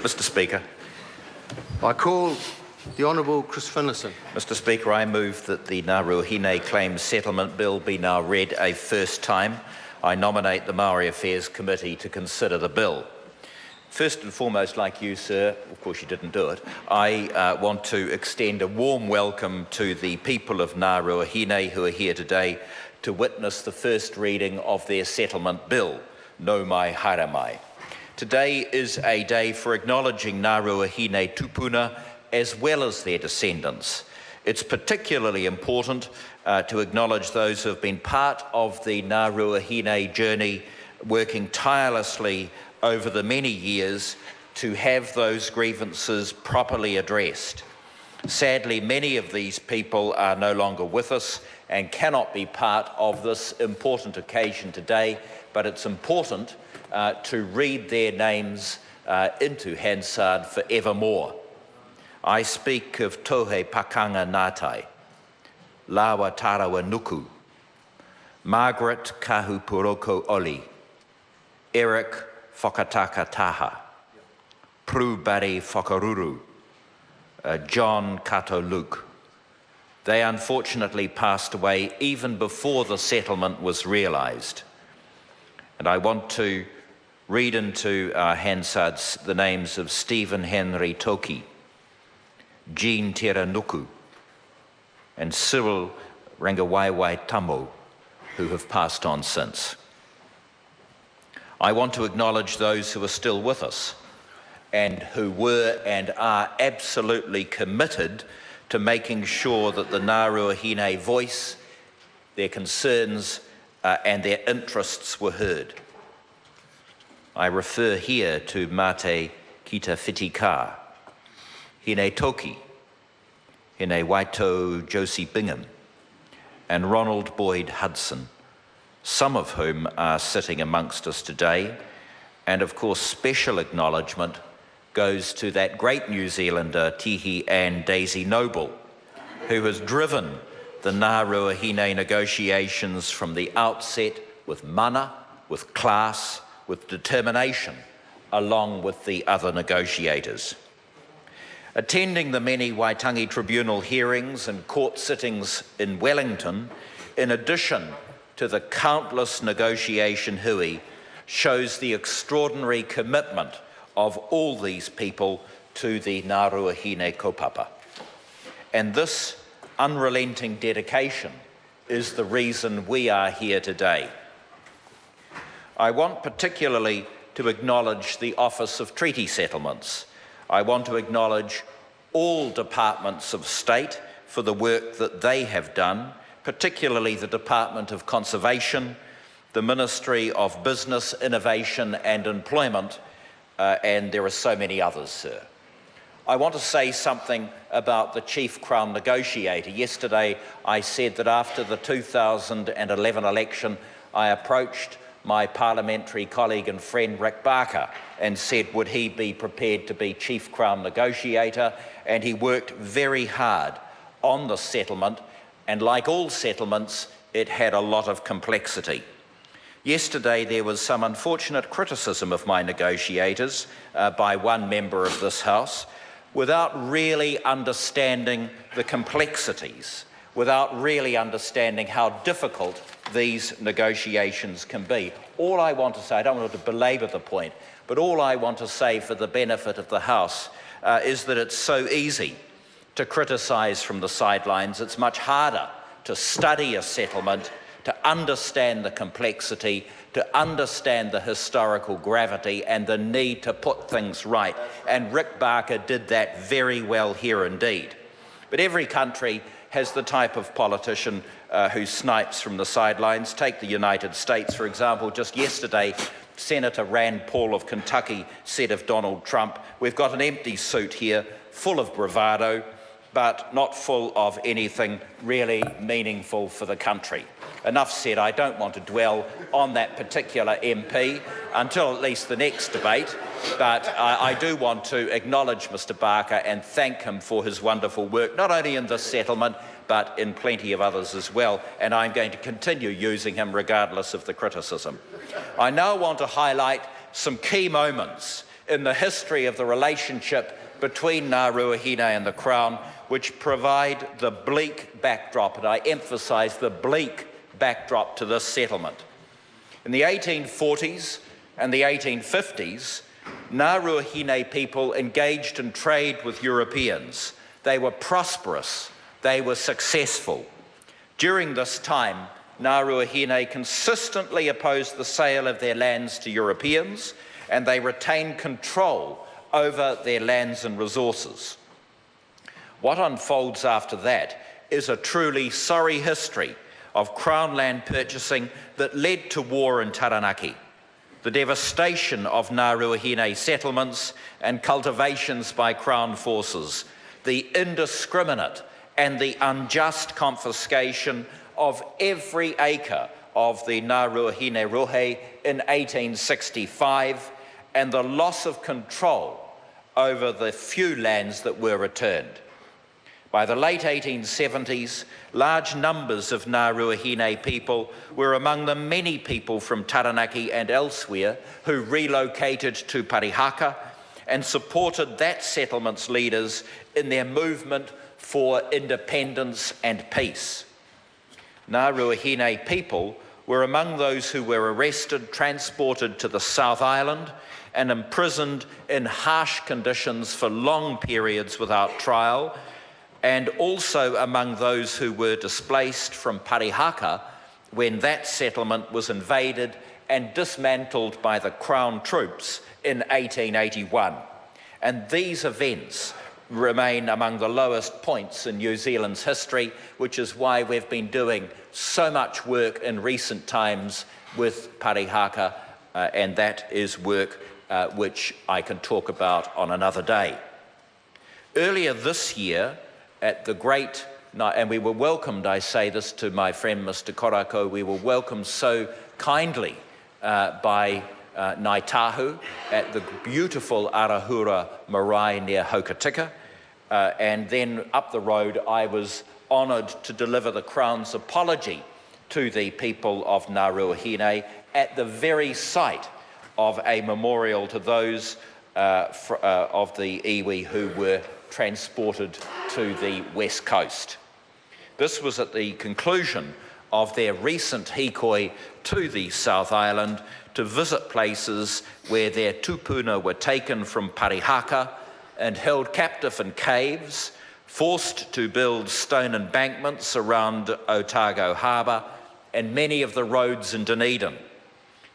Mr Speaker. I call the Honourable Chris Finnison. Mr Speaker, I move that the Ngāruahine Claims Settlement Bill be now read a first time. I nominate the Maori Affairs Committee to consider the bill. First and foremost, like you, sir, of course you didn't do it, I want to extend a warm welcome to the people of Ngāruahine who are here today to witness the first reading of their settlement bill, No Mai Haere Mai. Today is a day for acknowledging Ngāruahine tupuna as well as their descendants. It's particularly important to acknowledge those who have been part of the Ngāruahine journey, working tirelessly over the many years to have those grievances properly addressed. Sadly, many of these people are no longer with us and cannot be part of this important occasion today, but it's important to read their names into Hansard forevermore. I speak of Tohe Pakanga Ngātai, Lawa Tarawa Nuku, Margaret Kahupuroko Oli, Eric Whakataka Taha, Prue Barry Whakaruru, John Kato Luke. They unfortunately passed away even before the settlement was realised. And I want to read into our Hansards the names of Stephen Henry Toki, Jean Teranuku, and Cyril Rangawaiwai Tamo, who have passed on since. I want to acknowledge those who are still with us and who were and are absolutely committed to making sure that the Ngāruahine voice, their concerns and their interests were heard. I refer here to Mate Kita Whitika, Hine Toki, Hine Waito Josie Bingham, and Ronald Boyd Hudson, some of whom are sitting amongst us today. And of course, special acknowledgement goes to that great New Zealander, Tihi Ann Daisy Noble, who has driven the Ngāruahine negotiations from the outset with mana, with class, with determination, along with the other negotiators. Attending the many Waitangi Tribunal hearings and court sittings in Wellington, in addition to the countless negotiation hui, shows the extraordinary commitment of all these people to the Ngāruahine kaupapa. And this unrelenting dedication is the reason we are here today. I want particularly to acknowledge the Office of Treaty Settlements. I want to acknowledge all departments of state for the work that they have done, particularly the Department of Conservation, the Ministry of Business, Innovation and Employment, and there are so many others, sir. I want to say something about the Chief Crown Negotiator. Yesterday I said that after the 2011 election I approached my parliamentary colleague and friend Rick Barker and said would he be prepared to be Chief Crown Negotiator, and he worked very hard on the settlement, and like all settlements it had a lot of complexity. Yesterday there was some unfortunate criticism of my negotiators by one member of this House without really understanding the complexities, without really understanding how difficult these negotiations can be. All I want to say, I don't want to belabor the point, but all I want to say for the benefit of the House is that it's so easy to criticise from the sidelines. It's much harder to study a settlement, to understand the complexity, to understand the historical gravity and the need to put things right. And Rick Barker did that very well here indeed. But every country has the type of politician who snipes from the sidelines. Take the United States, for example. Just yesterday, Senator Rand Paul of Kentucky said of Donald Trump, "We've got an empty suit here, full of bravado, but not full of anything really meaningful for the country." Enough said. I don't want to dwell on that particular MP until at least the next debate, but I do want to acknowledge Mr Barker and thank him for his wonderful work, not only in this settlement, but in plenty of others as well, and I'm going to continue using him regardless of the criticism. I now want to highlight some key moments in the history of the relationship between Ngāruahine and the Crown, which provide the bleak backdrop, and I emphasise the bleak backdrop to this settlement. In the 1840s and the 1850s, Ngāruahine people engaged in trade with Europeans. They were prosperous, they were successful. During this time, Ngāruahine consistently opposed the sale of their lands to Europeans, and they retained control over their lands and resources. What unfolds after that is a truly sorry history of Crown land purchasing that led to war in Taranaki, the devastation of Ngāruahine settlements and cultivations by Crown forces, the indiscriminate and the unjust confiscation of every acre of the Ngāruahine rohe in 1865, and the loss of control over the few lands that were returned. By the late 1870s, large numbers of Ngāruahine people were among the many people from Taranaki and elsewhere who relocated to Parihaka and supported that settlement's leaders in their movement for independence and peace. Ngāruahine people were among those who were arrested, transported to the South Island, and imprisoned in harsh conditions for long periods without trial, and also among those who were displaced from Parihaka when that settlement was invaded and dismantled by the Crown troops in 1881. And these events remain among the lowest points in New Zealand's history, which is why we've been doing so much work in recent times with Parihaka, and that is work which I can talk about on another day. Earlier this year, at the great, and we were welcomed, I say this to my friend Mr. Korako, we were welcomed so kindly by Ngāi Tahu at the beautiful Arahura marae near Hokitika, and then up the road I was honoured to deliver the Crown's apology to the people of Ngāruahine at the very site of a memorial to those of the iwi who were transported to the west coast. This was at the conclusion of their recent hikoi to the South Island to visit places where their tupuna were taken from Parihaka and held captive in caves, forced to build stone embankments around Otago Harbour and many of the roads in Dunedin.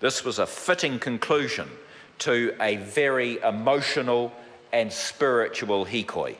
This was a fitting conclusion to a very emotional and spiritual hikoi.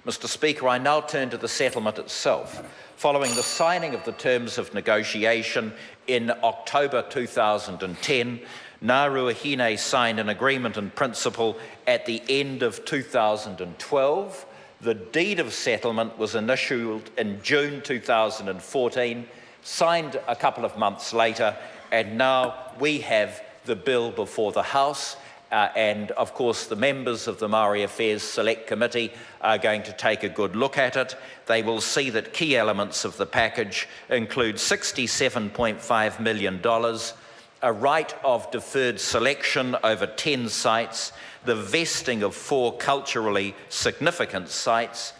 Mr. Speaker, I now turn to the settlement itself. Following the signing of the terms of negotiation in October 2010, Ngāruahine signed an agreement in principle at the end of 2012. The deed of settlement was initialed in June 2014, signed a couple of months later, and now we have the bill before the House. And of course the members of the Maori Affairs Select Committee are going to take a good look at it. They will see that key elements of the package include $67.5 million, a right of deferred selection over 10 sites, the vesting of 4 culturally significant sites,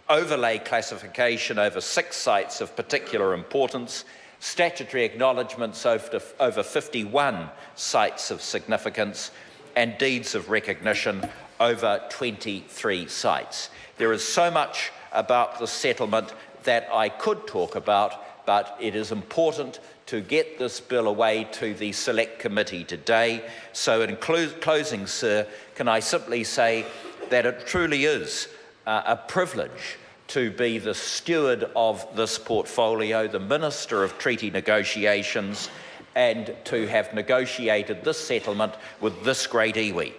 overlay classification over 6 sites of particular importance, statutory acknowledgements over 51 sites of significance, and deeds of recognition over 23 sites. There is so much about the settlement that I could talk about, but it is important to get this bill away to the Select Committee today. So in closing, sir, can I simply say that it truly is a privilege to be the steward of this portfolio, the Minister of Treaty Negotiations, and to have negotiated this settlement with this great iwi.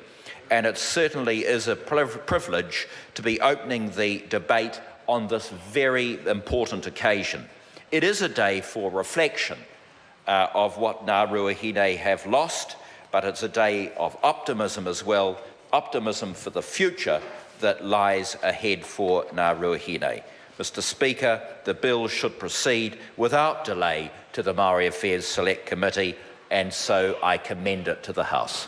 And it certainly is a privilege to be opening the debate on this very important occasion. It is a day for reflection of what Ngāruahine have lost, but it's a day of optimism as well, optimism for the future that lies ahead for Ngāruahine. Mr. Speaker, the bill should proceed without delay to the Maori Affairs Select Committee, and so I commend it to the House.